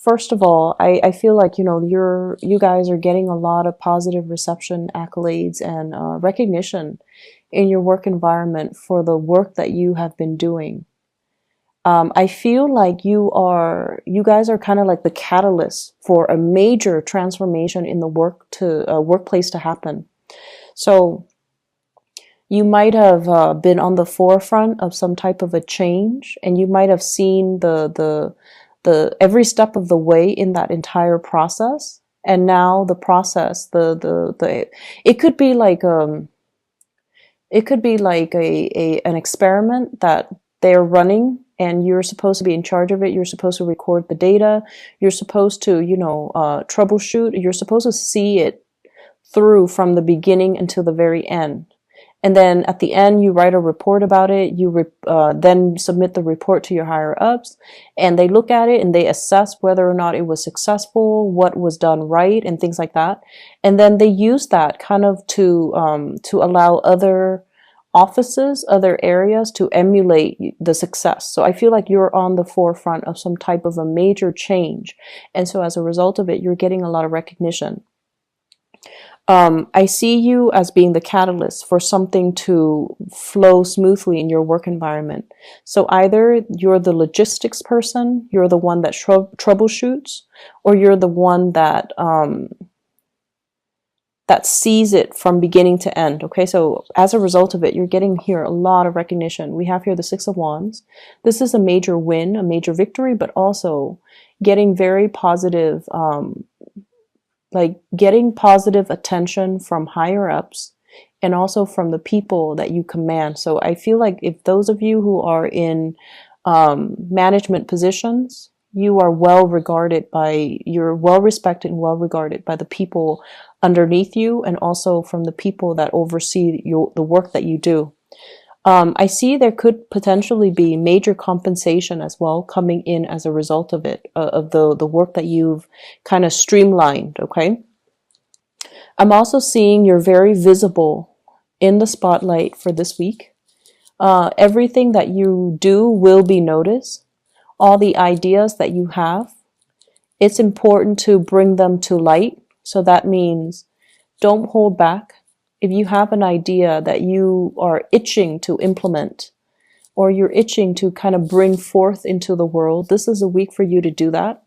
first of all, I feel like, you guys are getting a lot of positive reception, accolades, and recognition in your work environment for the work that you have been doing. I feel like you guys are kind of like the catalyst for a major transformation in the workplace to happen. So you might have been on the forefront of some type of a change, and you might have seen the every step of the way in that entire process. And now the process, it could be like an experiment that they're running, and you're supposed to be in charge of it. You're supposed to record the data. You're supposed to, troubleshoot. You're supposed to see it through from the beginning until the very end. And then at the end, you write a report about it. You then submit the report to your higher ups, and they look at it and they assess whether or not it was successful, what was done right, and things like that. And then they use that kind of to allow other offices, other areas to emulate the success. So I feel like you're on the forefront of some type of a major change. And so as a result of it, you're getting a lot of recognition. I see you as being the catalyst for something to flow smoothly in your work environment. So either you're the logistics person, you're the one that troubleshoots, or you're the one that sees it from beginning to end. Okay, so as a result of it, you're getting here a lot of recognition. We have here the Six of Wands. This is a major win, a major victory, but also getting very positive, getting positive attention from higher ups and also from the people that you command. So I feel like if those of you who are in management positions, you're well respected and well regarded by the people underneath you, and also from the people that oversee the work that you do. I see there could potentially be major compensation as well coming in as a result of it, of the work that you've kind of streamlined, okay? I'm also seeing you're very visible in the spotlight for this week. Everything that you do will be noticed. All the ideas that you have, it's important to bring them to light. So that means don't hold back. If you have an idea that you are itching to implement, or you're itching to kind of bring forth into the world, this is a week for you to do that.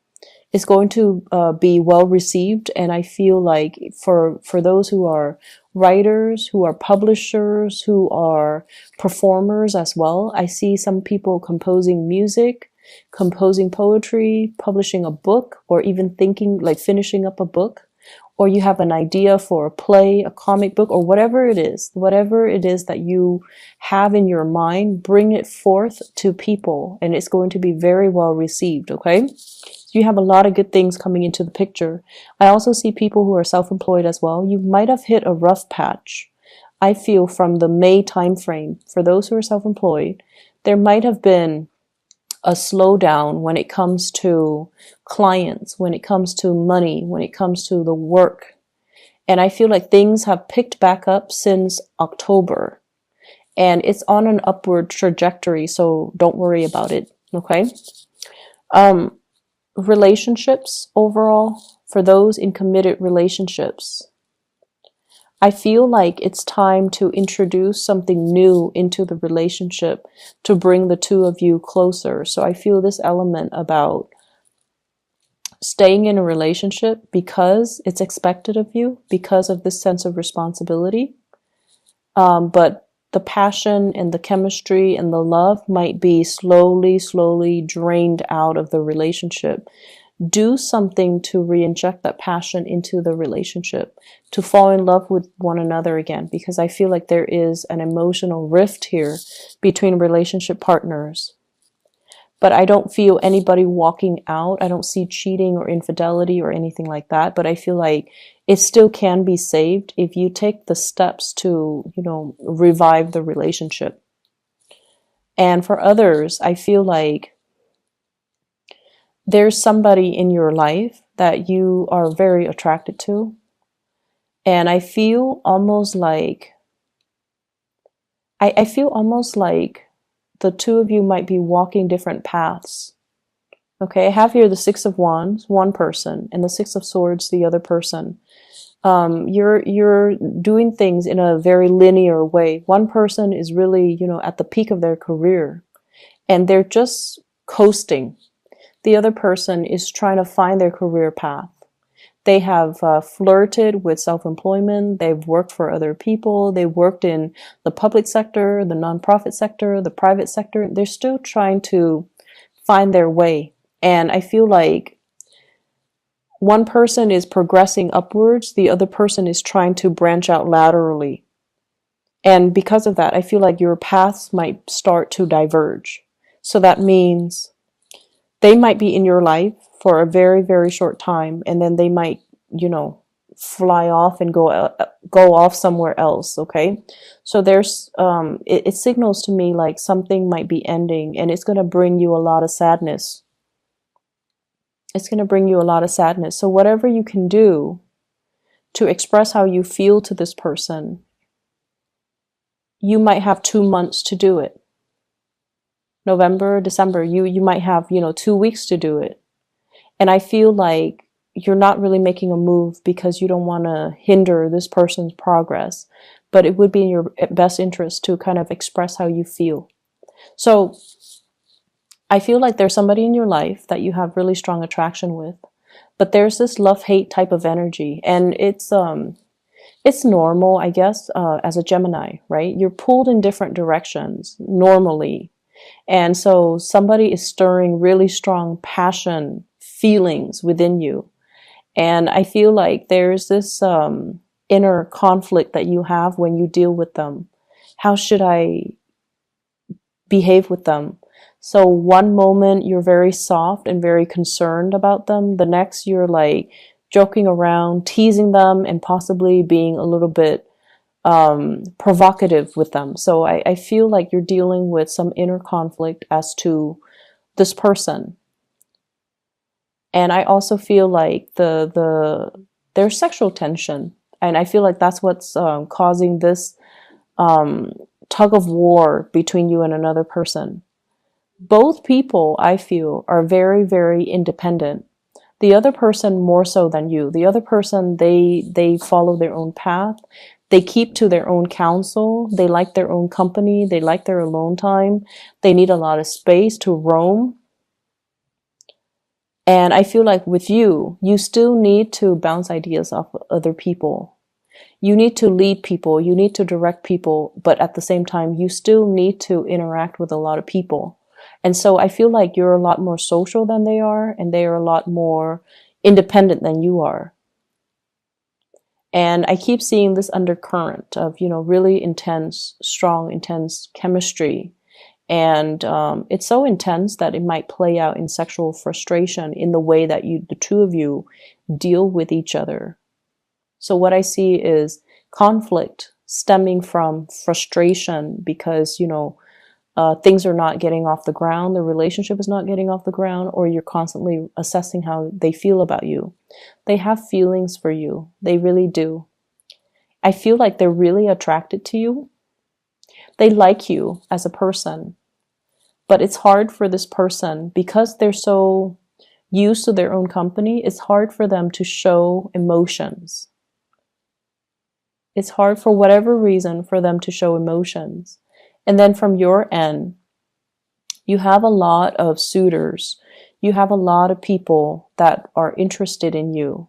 It's going to be well received. And I feel like for those who are writers, who are publishers, who are performers as well, I see some people composing music, composing poetry, publishing a book, or even thinking like finishing up a book. Or you have an idea for a play, a comic book, or whatever it is that you have in your mind, bring it forth to people, and it's going to be very well received, okay? So you have a lot of good things coming into the picture. I also see people who are self-employed as well. You might have hit a rough patch. I feel from the May timeframe, for those who are self-employed, there might have been a slowdown when it comes to clients, when it comes to money, when it comes to the work. And I feel like things have picked back up since October, and it's on an upward trajectory. So don't worry about it. Okay. Relationships overall, for those in committed relationships, I feel like it's time to introduce something new into the relationship to bring the two of you closer. So I feel this element about staying in a relationship because it's expected of you, because of this sense of responsibility. But the passion and the chemistry and the love might be slowly drained out of the relationship. Do something to re-inject that passion into the relationship, to fall in love with one another again, because I feel like there is an emotional rift here between relationship partners. But I don't feel anybody walking out. I don't see cheating or infidelity or anything like that. But I feel like it still can be saved if you take the steps to, revive the relationship. And for others, I feel like there's somebody in your life that you are very attracted to. And I feel almost like, I feel almost like the two of you might be walking different paths. Okay, I have here the Six of Wands, one person, and the Six of Swords, the other person. You're doing things in a very linear way. One person is really, at the peak of their career, and they're just coasting. The other person is trying to find their career path. They have flirted with self-employment. They've worked for other people. They've worked in the public sector, the nonprofit sector, the private sector. They're still trying to find their way. And I feel like one person is progressing upwards, the other person is trying to branch out laterally. And because of that, I feel like your paths might start to diverge. So that means they might be in your life for a very, very short time, and then they might, fly off and go off somewhere else. Okay, so there's it signals to me like something might be ending, and it's going to bring you a lot of sadness. It's going to bring you a lot of sadness. So whatever you can do to express how you feel to this person, you might have 2 months to do it. November, December, you might have, 2 weeks to do it. And I feel like you're not really making a move because you don't want to hinder this person's progress, but it would be in your best interest to kind of express how you feel. So I feel like there's somebody in your life that you have really strong attraction with, but there's this love-hate type of energy, and it's normal, I guess, as a Gemini, right? You're pulled in different directions normally. And so somebody is stirring really strong passion, feelings within you. And I feel like there's this inner conflict that you have when you deal with them. How should I behave with them? So one moment you're very soft and very concerned about them. The next you're like joking around, teasing them, and possibly being a little bit provocative with them. So I feel like you're dealing with some inner conflict as to this person. And I also feel like there's sexual tension. And I feel like that's what's causing this tug of war between you and another person. Both people, I feel, are very, very independent. The other person more so than you. The other person, they follow their own path. They keep to their own counsel. They like their own company. They like their alone time. They need a lot of space to roam. And I feel like with you, you still need to bounce ideas off other people. You need to lead people. You need to direct people. But at the same time, you still need to interact with a lot of people. And so I feel like you're a lot more social than they are, and they are a lot more independent than you are. And I keep seeing this undercurrent of, really intense, strong, intense chemistry. And it's so intense that it might play out in sexual frustration in the way that the two of you deal with each other. So what I see is conflict stemming from frustration because, things are not getting off the ground, the relationship is not getting off the ground, or you're constantly assessing how they feel about you. They have feelings for you. They really do. I feel like they're really attracted to you. They like you as a person. But it's hard for this person, because they're so used to their own company, it's hard for them to show emotions. It's hard for whatever reason for them to show emotions. And then from your end, you have a lot of suitors. You have a lot of people that are interested in you.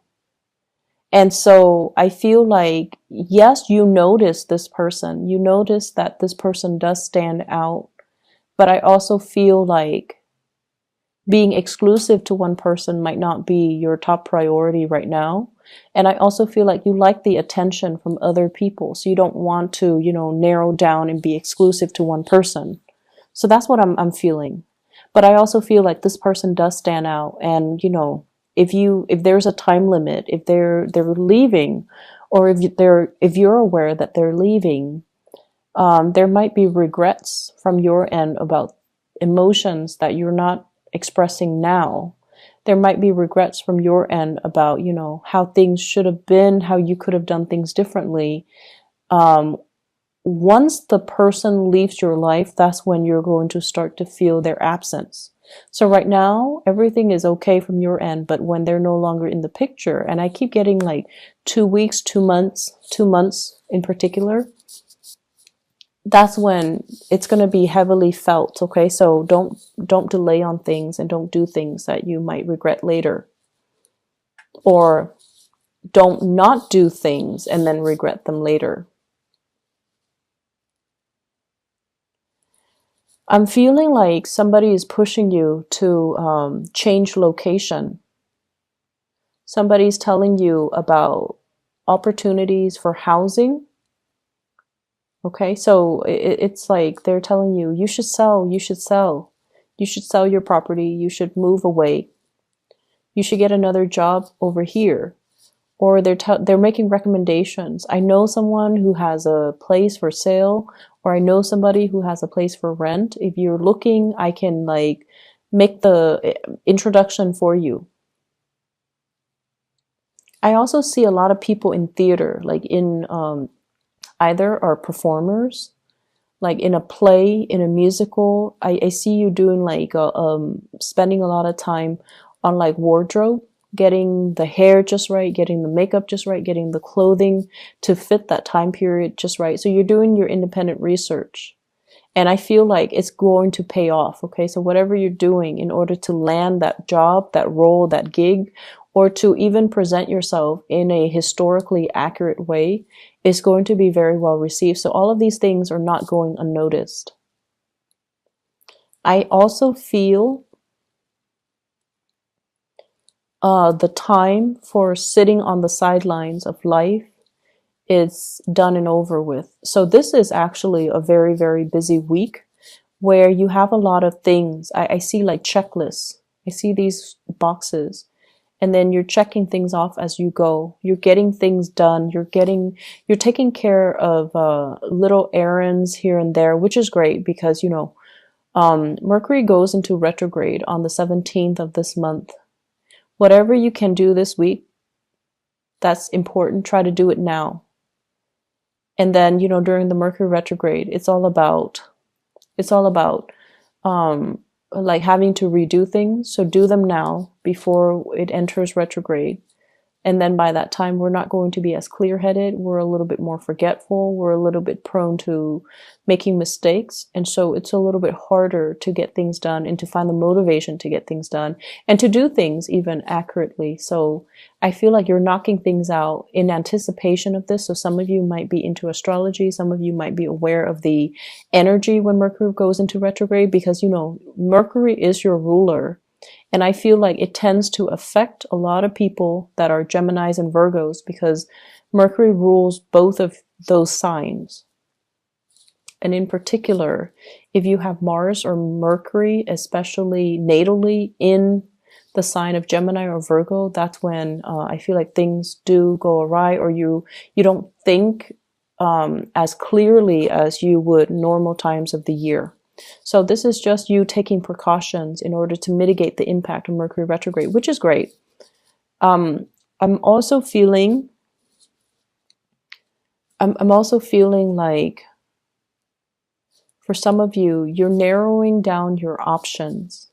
And so I feel like, yes, you notice this person. You notice that this person does stand out. But I also feel like being exclusive to one person might not be your top priority right now. And I also feel like you like the attention from other people. So you don't want to, narrow down and be exclusive to one person. So that's what I'm feeling. But I also feel like this person does stand out. And, if there's a time limit, if they're leaving, or if you're aware that they're leaving, there might be regrets from your end about emotions that you're not expressing now. There might be regrets from your end about, how things should have been, how you could have done things differently. Once the person leaves your life, that's when you're going to start to feel their absence. So right now, everything is okay from your end, but when they're no longer in the picture, and I keep getting like 2 weeks, 2 months, 2 months in particular, that's when it's going to be heavily felt. Okay, so don't delay on things and don't do things that you might regret later, or don't not do things and then regret them later. I'm feeling like somebody is pushing you to change location. Somebody's telling you about opportunities for housing. Okay, so it's like they're telling you, you should sell, you should sell. You should sell your property, you should move away. You should get another job over here. Or they're making recommendations. I know someone who has a place for sale, or I know somebody who has a place for rent. If you're looking, I can like make the introduction for you. I also see a lot of people in theater, like in either are performers, like in a play, in a musical. I see you doing like spending a lot of time on like wardrobe, getting the hair just right, getting the makeup just right, getting the clothing to fit that time period just right. So you're doing your independent research. And I feel like it's going to pay off. Okay. So whatever you're doing in order to land that job, that role, that gig, or to even present yourself in a historically accurate way is going to be very well received. So all of these things are not going unnoticed. I also feel the time for sitting on the sidelines of life is done and over with. So this is actually a very, very busy week where you have a lot of things. I see like checklists. I see these boxes, and then you're checking things off as you go. You're getting things done. You're taking care of little errands here and there, which is great because, Mercury goes into retrograde on the 17th of this month. Whatever you can do this week, that's important. Try to do it now. And then, during the Mercury retrograde, it's all about like having to redo things. So do them now before it enters retrograde. And then by that time, we're not going to be as clear-headed. We're a little bit more forgetful. We're a little bit prone to making mistakes. And so it's a little bit harder to get things done and to find the motivation to get things done and to do things even accurately. So I feel like you're knocking things out in anticipation of this. So some of you might be into astrology. Some of you might be aware of the energy when Mercury goes into retrograde because, Mercury is your ruler. And I feel like it tends to affect a lot of people that are Geminis and Virgos because Mercury rules both of those signs. And in particular, if you have Mars or Mercury, especially natally in the sign of Gemini or Virgo, that's when I feel like things do go awry, or you don't think as clearly as you would normal times of the year. So this is just you taking precautions in order to mitigate the impact of Mercury retrograde, which is great. I'm also feeling like for some of you, you're narrowing down your options.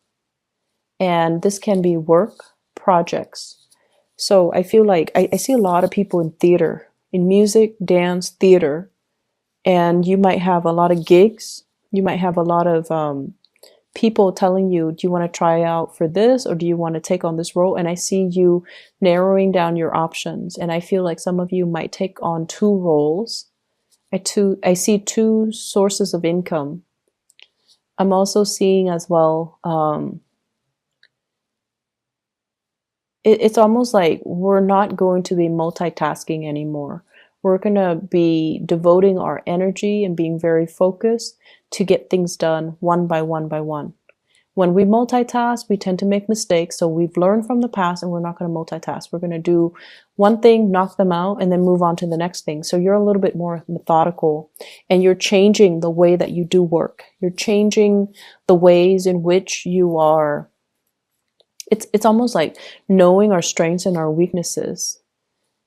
And this can be work, projects. So I feel like I see a lot of people in theater, in music, dance, theater, and you might have a lot of gigs. You might have a lot of people telling you, do you want to try out for this or do you want to take on this role? And I see you narrowing down your options. And I feel like some of you might take on two roles. I see two sources of income. I'm also seeing as well, it's almost like we're not going to be multitasking anymore. We're going to be devoting our energy and being very focused to get things done one by one by one. When we multitask, we tend to make mistakes. So we've learned from the past and we're not going to multitask. We're going to do one thing, knock them out, and then move on to the next thing. So you're a little bit more methodical and you're changing the way that you do work. You're changing the ways in which you are. It's almost like knowing our strengths and our weaknesses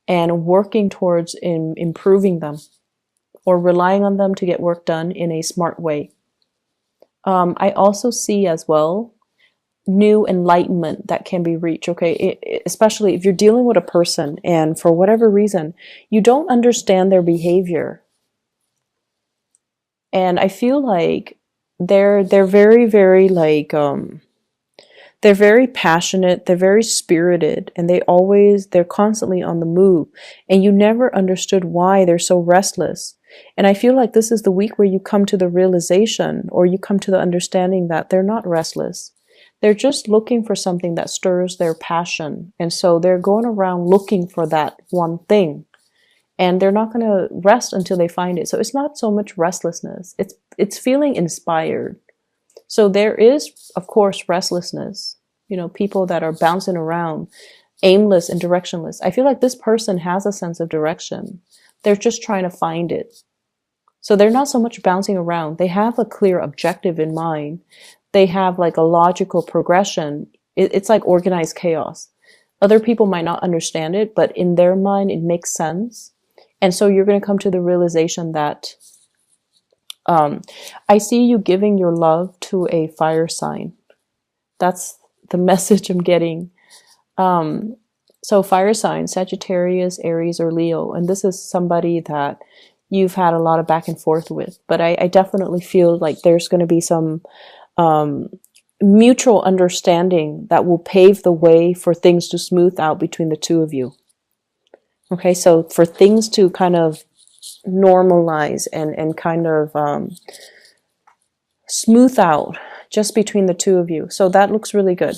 and working towards improving them or relying on them to get work done in a smart way. I also see as well new enlightenment that can be reached. Okay, especially if you're dealing with a person and for whatever reason you don't understand their behavior, and I feel like they're very, very like they're very passionate, they're very spirited, and they're constantly on the move, and you never understood why they're so restless. And I feel like this is the week where you come to the realization, or you come to the understanding that they're not restless. They're just looking for something that stirs their passion. And so they're going around looking for that one thing. And they're not going to rest until they find it. So it's not so much restlessness. It's feeling inspired. So there is, of course, restlessness. You know, people that are bouncing around, aimless and directionless. I feel like this person has a sense of direction. They're just trying to find it. So they're not so much bouncing around. They have a clear objective in mind. They have like a logical progression. It's like organized chaos. Other people might not understand it, but in their mind, it makes sense. And so you're going to come to the realization that I see you giving your love to a fire sign. That's the message I'm getting. So fire signs, Sagittarius, Aries, or Leo. And this is somebody that you've had a lot of back and forth with. But I definitely feel like there's going to be some mutual understanding that will pave the way for things to smooth out between the two of you. Okay, so for things to kind of normalize and kind of smooth out just between the two of you. So that looks really good.